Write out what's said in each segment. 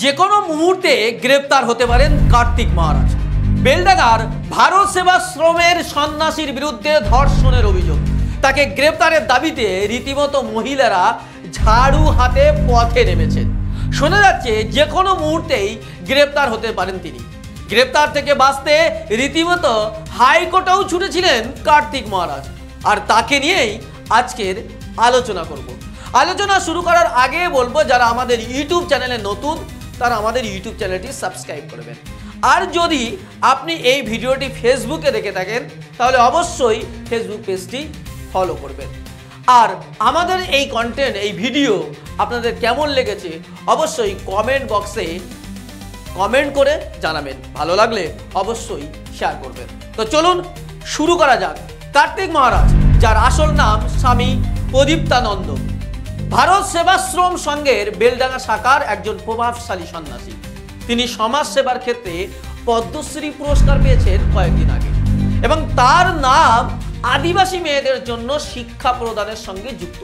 যে কোনো মুহূর্তে গ্রেপ্তার হতে পারেন কার্তিক মহারাজ। বেলডাঙ্গার ভারত সেবাশ্রমের সন্ন্যাসীর বিরুদ্ধে ধর্ষণের অভিযোগ, তাকে গ্রেপ্তারের দাবিতে রীতিমতো মহিলারা ঝাড়ু হাতে পথে নেমেছেন। শোনা যাচ্ছে যে কোনো মুহূর্তেই গ্রেপ্তার হতে পারেন তিনি। গ্রেপ্তার থেকে বাঁচতে রীতিমতো হাইকোর্টেও ছুটেছিলেন কার্তিক মহারাজ, আর তাকে নিয়েই আজকের আলোচনা করব। আলোচনা শুরু করার আগে বলবো, যারা আমাদের ইউটিউব চ্যানেলে নতুন তারা আমাদের ইউটিউব চ্যানেলটি সাবস্ক্রাইব করবেন। আর যদি আপনি এই ভিডিওটি ফেসবুকে দেখে থাকেন তাহলে অবশ্যই ফেসবুক পেজটি ফলো করবেন। আর আমাদের এই কন্টেন্ট, এই ভিডিও আপনাদের কেমন লেগেছে অবশ্যই কমেন্ট বক্সে কমেন্ট করে জানাবেন। ভালো লাগলে অবশ্যই শেয়ার করবেন। তো চলুন শুরু করা যাক। কার্তিক মহারাজ, যার আসল নাম স্বামী প্রদীপ্তানন্দ, ভারত সেবাশ্রম সংঘের বেলডাঙ্গা শাখার একজন প্রভাবশালী সন্ন্যাসী। তিনি সমাজ সেবার ক্ষেত্রে পদ্মশ্রী পুরস্কার পেয়েছেন কয়েকদিন আগে, এবং তার নাম আদিবাসী মেয়েদের জন্য শিক্ষা প্রদানের সঙ্গে যুক্ত।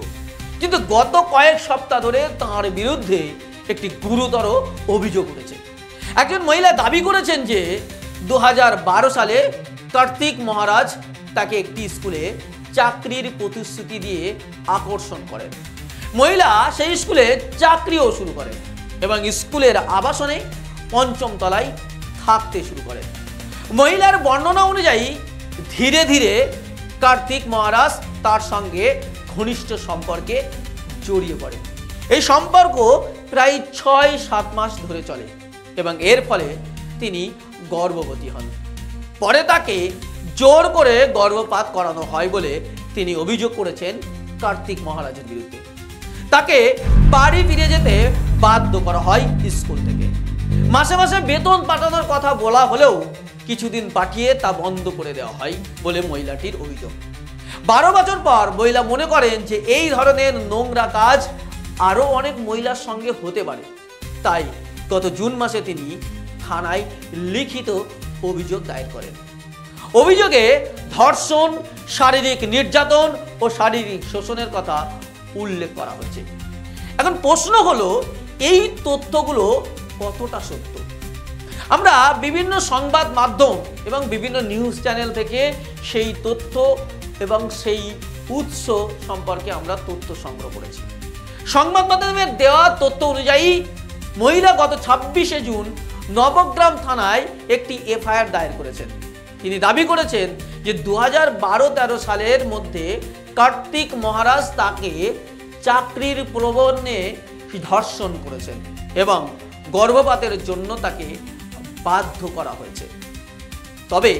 কিন্তু গত কয়েক সপ্তাহ ধরে তাঁর বিরুদ্ধে একটি গুরুতর অভিযোগ উঠেছে। একজন মহিলা দাবি করেছেন যে 2012 সালে কার্তিক মহারাজ তাকে একটি স্কুলে চাকরির প্রতিশ্রুতি দিয়ে আকর্ষণ করেন। মহিলা সেই স্কুলে চাকরিও শুরু করেন এবং স্কুলের আবাসনে 5ম তলায় থাকতে শুরু করেন। মহিলার বর্ণনা অনুযায়ী ধীরে ধীরে কার্তিক মহারাজ তার সঙ্গে ঘনিষ্ঠ সম্পর্কে জড়িয়ে পড়ে। এই সম্পর্ক প্রায় 6-7 মাস ধরে চলে এবং এর ফলে তিনি গর্ভবতী হন। পরে তাকে জোর করে গর্ভপাত করানো হয় বলে তিনি অভিযোগ করেছেন কার্তিক মহারাজের বিরুদ্ধে। তাকে বাড়ি ফিরে যেতে বাধ্য করা হয় স্কুল থেকে। মাসে মাসে বেতন পাঠানোর কথা বলা হলেও কিছুদিন পাঠিয়ে তা বন্ধ করে দেওয়া হয় বলে মহিলাটির অভিযোগ। 12 বছর পর মহিলা মনে করেন যে এই ধরনের নোংরা কাজ আরো অনেক মহিলার সঙ্গে হতে পারে, তাই গত জুন মাসে তিনি থানায় লিখিত অভিযোগ দায়ের করেন। অভিযোগে ধর্ষণ, শারীরিক নির্যাতন ও শারীরিক শোষণের কথা উল্লেখ করা হয়েছে। এখন প্রশ্ন হলো, এই তথ্যগুলো কতটা সত্য? আমরা বিভিন্ন সংবাদ মাধ্যম এবং বিভিন্ন নিউজ চ্যানেল থেকে সেই তথ্য এবং সেই উৎস সম্পর্কে আমরা তথ্য সংগ্রহ করেছি। সংবাদ মাধ্যমের দেওয়া তথ্য অনুযায়ী মহিলা গত 26শে জুন নবগ্রাম থানায় একটি এফআইআর দায়ের করেছেন। তিনি দাবি করেছেন যে 2012-13 সালের মধ্যে কার্তিক মহারাজ তাকে চাকরির প্রলোভনে ধর্ষণ করেছেন এবং গর্ভপাতের জন্য তাকে বাধ্য করা হয়েছে। তবে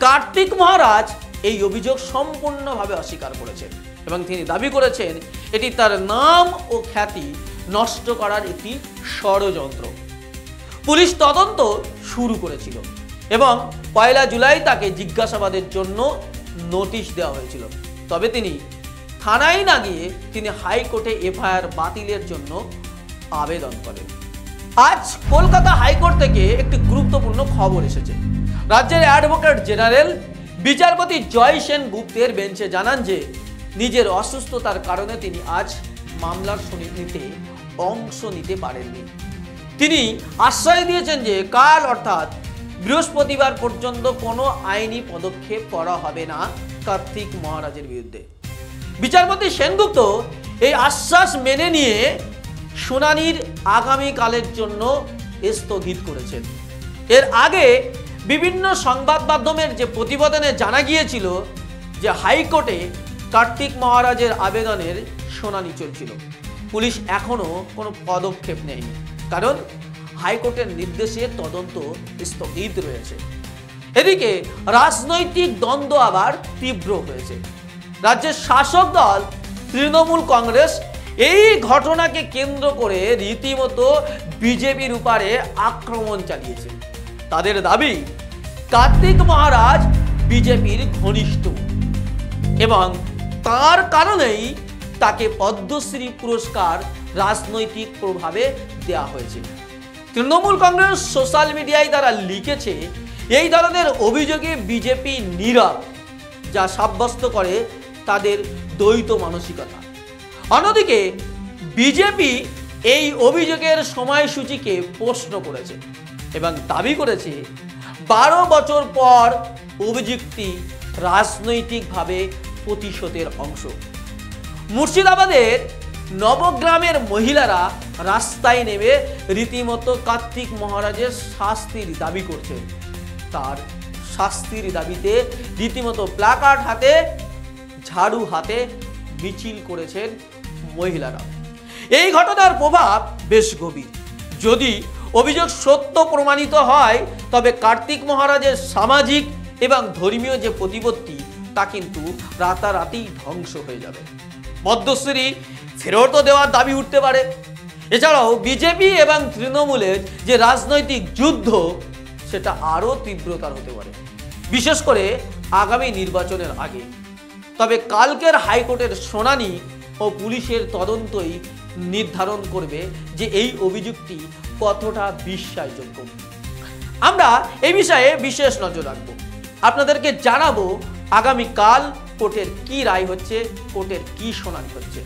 কার্তিক মহারাজ এই অভিযোগ সম্পূর্ণভাবে অস্বীকার করেছেন এবং তিনি দাবি করেছেন এটি তার নাম ও খ্যাতি নষ্ট করার একটি ষড়যন্ত্র। পুলিশ তদন্ত শুরু করেছিল এবং 1 জুলাই তাকে জিজ্ঞাসাবাদের জন্য নোটিশ দেওয়া হয়েছিল। তবে তিনি থানায় না গিয়ে তিনি হাইকোর্টে এফআইআর বাতিলের জন্য আবেদন করেন। আজ কলকাতা হাইকোর্ট থেকে একটি গুরুত্বপূর্ণ খবর এসেছে। রাজ্যের অ্যাডভোকেট জেনারেল বিচারপতি জয় সেন গুপ্তের বেঞ্চে জানান যে নিজের অসুস্থতার কারণে তিনি আজ মামলার শুনানিতে অংশ নিতে পারেননি। তিনি আশ্বাস দিয়েছেন যে কাল অর্থাৎ বৃহস্পতিবার পর্যন্ত কোনো আইনি পদক্ষেপ করা হবে না কার্তিক মহারাজের বিরুদ্ধে। বিচারপতি সেনগুপ্ত এই আশ্বাস মেনে নিয়ে শুনানির আগামীকালের জন্য স্থগিত করেছেন। এর আগে বিভিন্ন সংবাদ মাধ্যমের যে প্রতিবেদনে জানা গিয়েছিল যে হাইকোর্টে কার্তিক মহারাজের আবেদনের শুনানি চলছিল। পুলিশ এখনো কোনো পদক্ষেপ নেয়নি, কারণ হাইকোর্টের নির্দেশে তদন্ত স্থগিত রয়েছে। এদিকে রাজনৈতিক দ্বন্দ্ব আবার তীব্র হয়েছে। রাজ্যের শাসক দল তৃণমূল কংগ্রেস এই ঘটনাকে কেন্দ্র করে রীতিমতো বিজেপির উপরে আক্রমণ চালিয়েছে। তাদের দাবি কার্তিক মহারাজ বিজেপির ঘনিষ্ঠ এবং তার কারণেই তাকে পদ্মশ্রী পুরস্কার রাজনৈতিক প্রভাবে দেওয়া হয়েছে। তৃণমূল কংগ্রেস সোশ্যাল মিডিয়ায় তারা লিখেছে এই ধরনের অভিযোগে বিজেপি নীরব, যা সাব্যস্ত করে তাদের দ্বৈত মানসিকতা। অন্যদিকে বিজেপি এই অভিযোগের সময়সূচিকে প্রশ্ন করেছে এবং দাবি করেছে 12 বছর পর অভিযুক্তি রাজনৈতিকভাবে প্রতিশোধের অংশ। মুর্শিদাবাদের নবগ্রামের মহিলারা রাস্তায় নেমে রীতিমতো কার্তিক মহারাজের শাস্তির দাবি করছেন। তার শাস্তির দাবিতে রীতিমতো প্ল্যাকার্ড হাতে, ঝাড়ু হাতে মিছিল করেছেন মহিলারা। এই ঘটনার প্রভাব বেশ গভীর। যদি অভিযোগ সত্য প্রমাণিত হয় তবে কার্তিক মহারাজের সামাজিক এবং ধর্মীয় যে প্রতিপত্তি তা কিন্তু রাতারাতি ধ্বংস হয়ে যাবে। পদ্মশ্রী ফেরত দেওয়ার দাবি উঠতে পারে। এছাড়াও বিজেপি এবং তৃণমূলের যে রাজনৈতিক যুদ্ধ সেটা আরও তীব্রতর হতে পারে, বিশেষ করে আগামী নির্বাচনের আগে। তবে কালকের হাইকোর্টের শুনানি ও পুলিশের তদন্তই নির্ধারণ করবে যে এই অভিযোগটি কতটা বিশ্বাসযোগ্য। আমরা এই বিষয়ে বিশেষ নজর রাখবো, আপনাদেরকে জানাবো আগামীকাল কোর্টের কি রায় হচ্ছে, কোর্টের কি শুনানি হচ্ছে,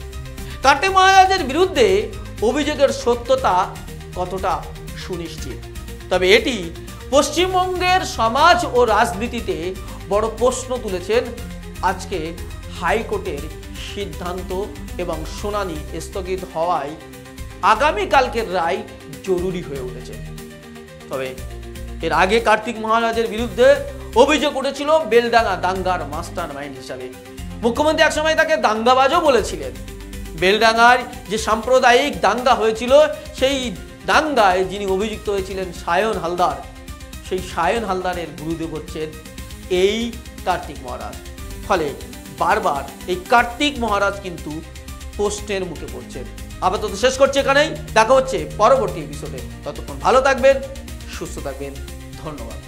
কার্তিক মহারাজের বিরুদ্ধে অভিযোগের সত্যতা কতটা সুনিশ্চিত। তবে এটি পশ্চিমবঙ্গের সমাজ ও রাজনীতিতে বড় প্রশ্ন তুলেছেন। আজকে হাইকোর্টের সিদ্ধান্ত এবং শুনানি স্থগিত হওয়ায় আগামীকালকের রায় জরুরি হয়ে উঠেছে। তবে এর আগে কার্তিক মহারাজের বিরুদ্ধে অভিযোগ উঠেছিল বেলডাঙ্গা দাঙ্গার মাস্টার মাইন্ড হিসাবে। মুখ্যমন্ত্রী একসময় তাকে দাঙ্গাবাজও বলেছিলেন। বেলডাঙ্গায় যে সাম্প্রদায়িক দাঙ্গা হয়েছিল সেই দাঙ্গায় যিনি অভিযুক্ত হয়েছিলেন সায়ন হালদার, সেই সায়ন হালদারের গুরুদেব হচ্ছেন এই কার্তিক মহারাজ। ফলে বারবার এই কার্তিক মহারাজ কিন্তু প্রশ্নের মুখে পড়ছেন। আপাতত শেষ করছে এখানেই, দেখা হচ্ছে পরবর্তী এপিসোডে। ততক্ষণ ভালো থাকবেন, সুস্থ থাকবেন, ধন্যবাদ।